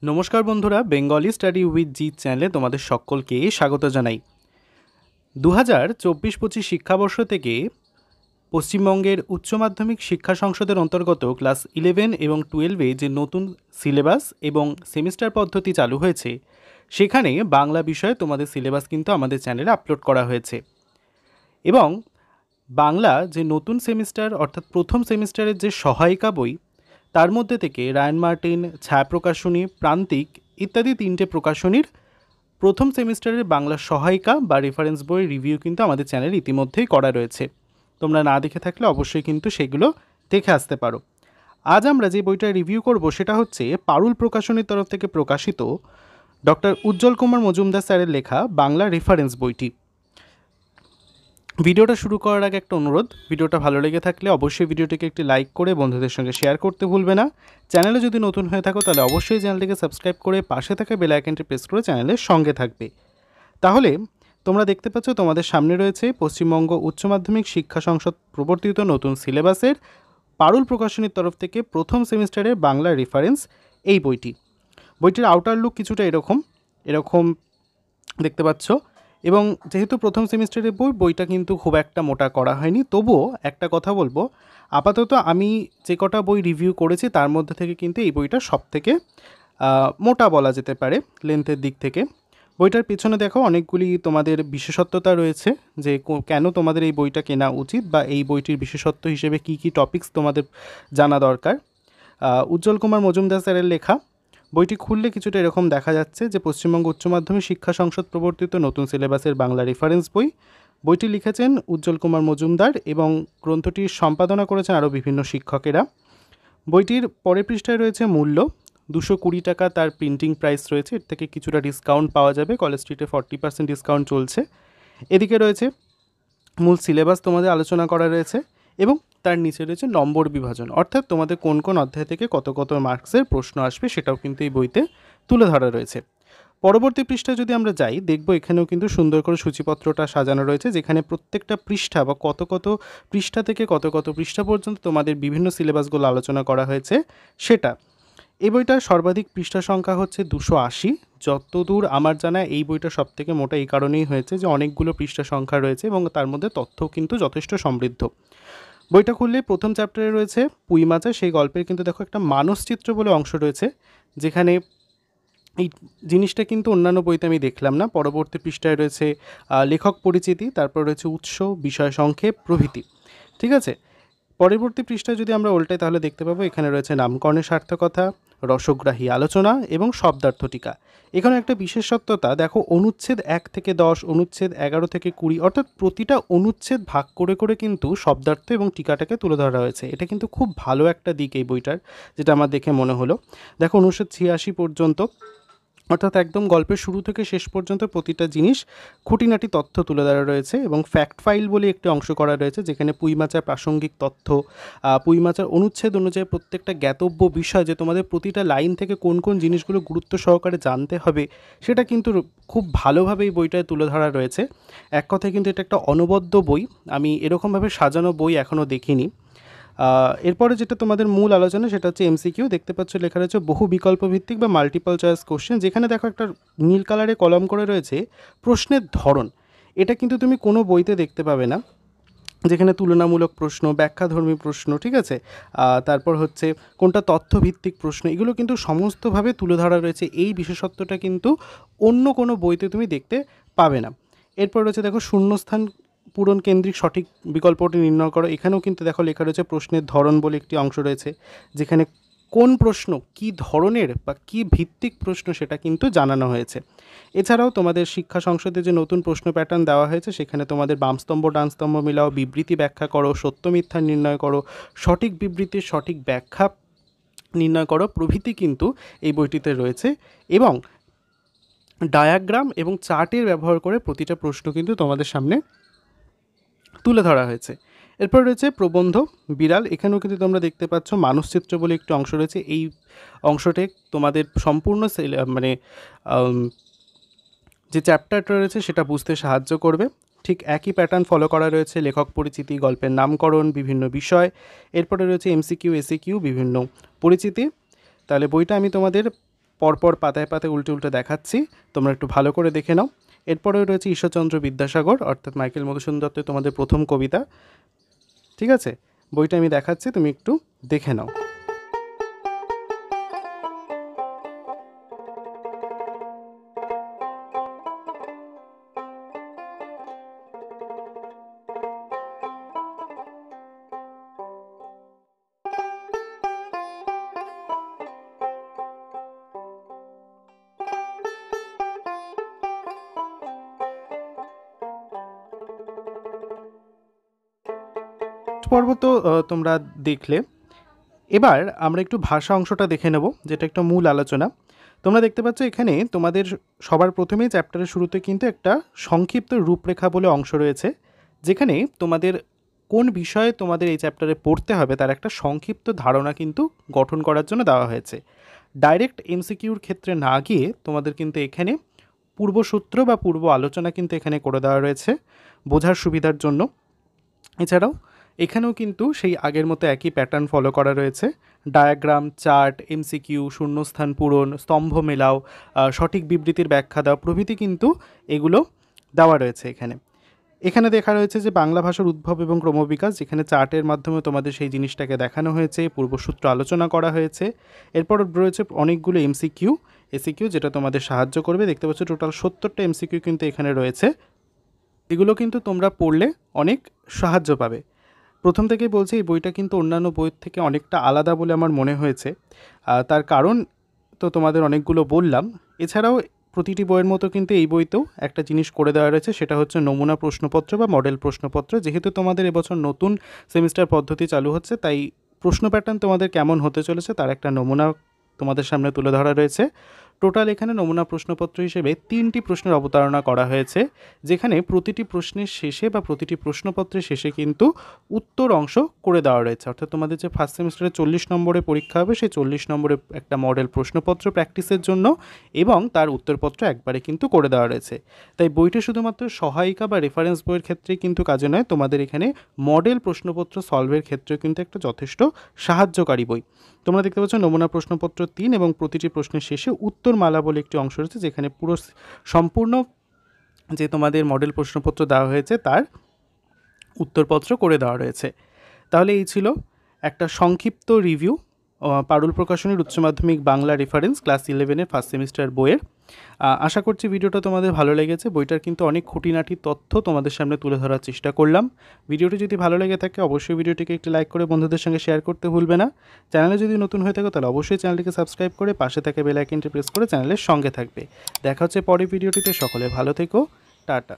নমস্কার বন্ধুরা, Bengali study with G চ্যানেলে তোমাদের সকলকে স্বাগত জানাই। 2024-25 শিক্ষাবর্ষ থেকে পশ্চিমবঙ্গের উচ্চ মাধ্যমিক শিক্ষা সংসদের অন্তর্গত ক্লাস 11 এবং 12-এ যে নতুন সিলেবাস এবং সেমিস্টার পদ্ধতি চালু হয়েছে, সেখানে বাংলা বিষয়ে তোমাদের সিলেবাস কিন্তু আমাদের চ্যানেলে আপলোড করা হয়েছে। এবং বাংলা যে নতুন সেমিস্টার অর্থাৎ প্রথম সেমিস্টারের যে সহায়িকা বই, তার মধ্যে থেকে রায়ান মার্টিন, ছায়া প্রকাশনী, প্রান্তিক ইত্যাদি 3টে প্রকাশনীর প্রথম সেমিস্টারের বাংলা সহায়িকা বা রেফারেন্স বই রিভিউ কিন্তু আমাদের চ্যানেলে ইতিমধ্যেই করা রয়েছে। তোমরা না দেখে থাকলে অবশ্যই কিন্তু সেগুলো দেখে আসতে পারো। আজ আমরা যে বইটা রিভিউ করব সেটা হচ্ছে পারুল প্রকাশনীর তরফ থেকে প্রকাশিত ডক্টর উজ্জ্বল কুমার মজুমদার স্যারের লেখা বাংলা রেফারেন্স বইটি। ভিডিওটা শুরু করার আগে একটা অনুরোধ, ভিডিওটা ভালো লেগে থাকলে অবশ্যই ভিডিওটিকে একটি লাইক করে বন্ধুদের সঙ্গে শেয়ার করতে ভুলবে না। চ্যানেলে যদি নতুন হয়ে থাকো তাহলে অবশ্যই চ্যানেলটিকে সাবস্ক্রাইব করে পাশে থাকা বেল আইকনটি প্রেস করে চ্যানেলের সঙ্গে থাকবে। তাহলে তোমরা দেখতে পাচ্ছ তোমাদের সামনে রয়েছে পশ্চিমবঙ্গ উচ্চ মাধ্যমিক শিক্ষা সংসদ প্রবর্তিত নতুন সিলেবাসের পারুল প্রকাশনীর তরফ থেকে প্রথম সেমিস্টারের বাংলা রেফারেন্স এই বইটি। বইটির আউটার লুক কিছুটা এরকম এরকম দেখতে পাচ্ছ। এবং যেহেতু প্রথম সেমিস্টারের বইটা কিন্তু খুব একটা মোটা করা হয়নি, তবুও একটা কথা বলবো, আপাতত আমি যে কটা বই রিভিউ করেছি তার মধ্যে থেকে কিন্তু এই বইটা সবথেকে মোটা বলা যেতে পারে লেন্থের দিক থেকে। বইটার পেছনে দেখো অনেকগুলি তোমাদের বিশেষত্বতা রয়েছে যে কেন তোমাদের এই বইটা কেনা উচিত বা এই বইটির বিশেষত্ব হিসেবে কী কী টপিকস তোমাদের জানা দরকার। উজ্জ্বল কুমার মজুমদার স্যারের লেখা। বইটি খুললে কিছুটা এরকম দেখা যাচ্ছে যে পশ্চিমবঙ্গ উচ্চ মাধ্যমিক শিক্ষা সংসদ প্রবর্তিত নতুন সিলেবাসের বাংলা রেফারেন্স বই। বইটি লিখেছেন উজ্জ্বল কুমার মজুমদার এবং গ্রন্থটি সম্পাদনা করেছেন আরও বিভিন্ন শিক্ষকেরা। বইটির পরের পৃষ্ঠায় রয়েছে মূল্য 220 টাকা তার প্রিন্টিং প্রাইস রয়েছে, এর থেকে কিছুটা ডিসকাউন্ট পাওয়া যাবে, কলেজ স্ট্রিটে 40% ডিসকাউন্ট চলছে। এদিকে রয়েছে মূল সিলেবাস তোমাদের আলোচনা করা রয়েছে এবং তার নিচে রয়েছে নম্বর বিভাজন, অর্থাৎ তোমাদের কোন কোন অধ্যায় থেকে কত কত মার্কসের প্রশ্ন আসবে সেটাও কিন্তু এই বইতে তুলে ধরা রয়েছে। পরবর্তী পৃষ্ঠায় যদি আমরা যাই, দেখব এখানেও কিন্তু সুন্দর করে সূচিপত্রটা সাজানো রয়েছে, যেখানে প্রত্যেকটা পৃষ্ঠা বা কত কত পৃষ্ঠা থেকে কত কত পৃষ্ঠা পর্যন্ত তোমাদের বিভিন্ন সিলেবাসগুলো আলোচনা করা হয়েছে সেটা। এই বইটার সর্বাধিক পৃষ্ঠা সংখ্যা হচ্ছে 280। যতদূর আমার জানা এই বইটা সবথেকে মোটা এই কারণেই হয়েছে যে অনেকগুলো পৃষ্ঠা সংখ্যা রয়েছে এবং তার মধ্যে তথ্যও কিন্তু যথেষ্ট সমৃদ্ধ। বইটা খুললে প্রথম চ্যাপ্টারে রয়েছে পুঁই মাচা, সেই গল্পের কিন্তু দেখো একটা মানসচিত্র বলে অংশ রয়েছে, যেখানে এই জিনিসটা কিন্তু অন্যান্য বইতে আমি দেখলাম না। পরবর্তী পৃষ্ঠায় রয়েছে লেখক পরিচিতি, তারপর রয়েছে উৎস, বিষয় সংক্ষেপ প্রভৃতি। ঠিক আছে, পরবর্তী পৃষ্ঠায় যদি আমরা উল্টাই তাহলে দেখতে পাবো এখানে রয়েছে নামকরণের সার্থকতা, রসগ্রাহী আলোচনা এবং শব্দার্থ টিকা। এখানে একটা বিশেষত্বতা দেখো, অনুচ্ছেদ 1 থেকে 10, অনুচ্ছেদ 11 থেকে 20, অর্থাৎ প্রতিটা অনুচ্ছেদ ভাগ করে করে কিন্তু শব্দার্থ এবং টিকাটাকে তুলে ধরা হয়েছে। এটা কিন্তু খুব ভালো একটা দিক এই বইটার, যেটা আমার দেখে মনে হলো। দেখো অনুচ্ছেদ 86 পর্যন্ত, অর্থাৎ একদম গল্পের শুরু থেকে শেষ পর্যন্ত প্রতিটা জিনিস খুঁটিনাটি তথ্য তুলে ধরা রয়েছে এবং ফ্যাক্ট ফাইল বলে একটি অংশ করা রয়েছে, যেখানে পুঁই মাচার প্রাসঙ্গিক তথ্য, পুঁই মাচার অনুচ্ছেদ অনুযায়ী প্রত্যেকটা জ্ঞাতব্য বিষয় যে তোমাদের প্রতিটা লাইন থেকে কোন কোন জিনিসগুলো গুরুত্ব সহকারে জানতে হবে সেটা কিন্তু খুব ভালোভাবে এই বইটায় তুলে ধরা রয়েছে। এক কথায় কিন্তু এটা একটা অনবদ্য বই, আমি এরকমভাবে সাজানো বই এখনও দেখিনি। এরপরে যেটা তোমাদের মূল আলোচনা সেটা হচ্ছে এমসিকিউ। দেখতে পাচ্ছ লেখা রয়েছে বহু বিকল্প ভিত্তিক বা মাল্টিপল চয়েস কোশ্চেন, যেখানে দেখো একটা নীল কালারে কলম করে রয়েছে প্রশ্নের ধরন। এটা কিন্তু তুমি কোনো বইতে দেখতে পাবে না, যেখানে তুলনামূলক প্রশ্ন, ব্যাখ্যাধর্মী প্রশ্ন, ঠিক আছে, তারপর হচ্ছে কোনটা তথ্যভিত্তিক প্রশ্ন, এগুলো কিন্তু সমস্তভাবে তুলে ধরা রয়েছে। এই বিশেষত্বটা কিন্তু অন্য কোনো বইতে তুমি দেখতে পাবে না। এরপর রয়েছে দেখো শূন্যস্থান পূরণ কেন্দ্রিক সঠিক বিকল্পটি নির্ণয় করো। এখানেও কিন্তু দেখো লেখা রয়েছে প্রশ্নের ধরন বলে একটি অংশ রয়েছে, যেখানে কোন প্রশ্ন কী ধরনের বা কী ভিত্তিক প্রশ্ন সেটা কিন্তু জানানো হয়েছে। এছাড়াও তোমাদের শিক্ষা সংসদে যে নতুন প্রশ্ন প্যাটার্ন দেওয়া হয়েছে, সেখানে তোমাদের বামস্তম্ভ ডানস্তম্ভ মিলাও, বিবৃতি ব্যাখ্যা করো, সত্য মিথ্যা নির্ণয় করো, সঠিক বিবৃতির সঠিক ব্যাখ্যা নির্ণয় করো প্রভৃতি কিন্তু এই বইটিতে রয়েছে। এবং ডায়াগ্রাম এবং চার্টের ব্যবহার করে প্রতিটা প্রশ্ন কিন্তু তোমাদের সামনে তুলে ধরা হয়েছে। এরপর রয়েছে প্রবন্ধ বিড়াল। এখানেও কিন্তু তোমরা দেখতে পাচ্ছ মানসচিত্র বলে একটি অংশ রয়েছে। এই অংশটি তোমাদের সম্পূর্ণ যে চ্যাপ্টারটা রয়েছে সেটা বুঝতে সাহায্য করবে। ঠিক একই প্যাটার্ন ফলো করা রয়েছে, লেখক পরিচিতি, গল্পের নামকরণ, বিভিন্ন বিষয়। এরপরে রয়েছে এমসিকিউ, এসিকিউ, বিভিন্ন পরিচিতি। তাহলে বইটা আমি তোমাদের পরপর পাতায় পাতায় উল্টে উল্টে দেখাচ্ছি, তোমরা একটু ভালো করে দেখে নাও। এরপরেও রয়েছে ঈশ্বরচন্দ্র বিদ্যাসাগর অর্থাৎ মাইকেল মধুসূদন দত্তের তোমাদের প্রথম কবিতা। ঠিক আছে, বইটা আমি দেখাচ্ছি, তুমি একটু দেখে নাও। পর্ব তো তোমরা দেখলে। এবার আমরা একটু ভাষা অংশটা দেখে নেব, যেটা একটা মূল আলোচনা। তোমরা দেখতে পাচ্ছ এখানে তোমাদের সবার প্রথমেই চ্যাপ্টারের শুরুতে কিন্তু একটা সংক্ষিপ্ত রূপরেখা বলে অংশ রয়েছে, যেখানে তোমাদের কোন বিষয়ে তোমাদের এই চ্যাপ্টারে পড়তে হবে তার একটা সংক্ষিপ্ত ধারণা কিন্তু গঠন করার জন্য দেওয়া হয়েছে। ডাইরেক্ট এমসিকিউর ক্ষেত্রে না গিয়ে তোমাদের কিন্তু এখানে পূর্বসূত্র বা পূর্ব আলোচনা কিন্তু এখানে করে দেওয়া রয়েছে বোঝার সুবিধার জন্য। এছাড়াও এখানেও কিন্তু সেই আগের মতো একই প্যাটার্ন ফলো করা রয়েছে। ডায়াগ্রাম, চার্ট, এমসিকিউ, শূন্যস্থান পূরণ, স্তম্ভ মেলাও, সঠিক বিবৃতির ব্যাখ্যা দাও প্রভৃতি কিন্তু এগুলো দেওয়া রয়েছে এখানে। এখানে দেখা রয়েছে যে বাংলা ভাষার উদ্ভব এবং ক্রমবিকাশ, যেখানে চার্টের মাধ্যমে তোমাদের সেই জিনিসটাকে দেখানো হয়েছে, পূর্বসূত্র আলোচনা করা হয়েছে। এরপর রয়েছে অনেকগুলো এমসিকিউ, যেটা তোমাদের সাহায্য করবে। দেখতে পাচ্ছ টোটাল 70টা এমসিকিউ কিন্তু এখানে রয়েছে, এগুলো কিন্তু তোমরা পড়লে অনেক সাহায্য পাবে। প্রথম থেকেই বলছি এই বইটা কিন্তু অন্যান্য বইয়ের থেকে অনেকটা আলাদা বলে আমার মনে হয়েছে। তার কারণ তো তোমাদের অনেকগুলো বললাম। এছাড়াও প্রতিটি বইয়ের মতো কিন্তু এই বইতেও একটা জিনিস করে দেওয়া রয়েছে, সেটা হচ্ছে নমুনা প্রশ্নপত্র বা মডেল প্রশ্নপত্র। যেহেতু তোমাদের এবছর নতুন সেমিস্টার পদ্ধতি চালু হচ্ছে, তাই প্রশ্ন প্যাটার্ন তোমাদের কেমন হতে চলেছে তার একটা নমুনা তোমাদের সামনে তুলে ধরা রয়েছে। টোটাল এখানে নমুনা প্রশ্নপত্র হিসেবে 3টি প্রশ্নের অবতারণা করা হয়েছে, যেখানে প্রতিটি প্রশ্নের শেষে বা প্রতিটি প্রশ্নপত্রের শেষে কিন্তু উত্তর অংশ করে দেওয়া রয়েছে। অর্থাৎ তোমাদের যে ফার্স্ট সেমিস্টারে 40 নম্বরের পরীক্ষা হবে, সেই 40 নম্বরের একটা মডেল প্রশ্নপত্র প্র্যাকটিসের জন্য এবং তার উত্তরপত্র একবারে কিন্তু করে দেওয়া রয়েছে। তাই বইটা শুধুমাত্র সহায়িকা বা রেফারেন্স বইয়ের ক্ষেত্রেই কিন্তু কাজে নয়, তোমাদের এখানে মডেল প্রশ্নপত্র সলভের ক্ষেত্রেও কিন্তু একটা যথেষ্ট সাহায্যকারী বই। তোমরা দেখতে পাচ্ছ নমুনা প্রশ্নপত্র 3 এবং প্রতিটি প্রশ্নের শেষে উত্তরমালা বলে একটি অংশ রয়েছে, যেখানে পুরো সম্পূর্ণ যে তোমাদের মডেল প্রশ্নপত্র দেওয়া হয়েছে তার উত্তরপত্র করে দেওয়া রয়েছে। তাহলে এই ছিল একটা সংক্ষিপ্ত রিভিউ পারুল প্রকাশনীর উচ্চ মাধ্যমিক বাংলা রেফারেন্স ক্লাস 11-এর ফার্স্ট সেমিস্টার বইয়ের। আশা করছি ভিডিওটা তোমাদের ভালো লেগেছে। বইটার কিন্তু অনেক খুঁটিনাটি তথ্য তোমাদের সামনে তুলে ধরার চেষ্টা করলাম। ভিডিওটি যদি ভালো লেগে থাকে অবশ্যই ভিডিওটিকে একটি লাইক করে বন্ধুদের সঙ্গে শেয়ার করতে ভুলবে না। চ্যানেলে যদি নতুন হয়ে থাকো তাহলে অবশ্যই চ্যানেলটিকে সাবস্ক্রাইব করে পাশে থাকা বেল আইকনটি প্রেস করে চ্যানেলের সঙ্গে থাকবে। দেখা হচ্ছে পরের ভিডিওটিতে। সকলে ভালো থেকো, টাটা।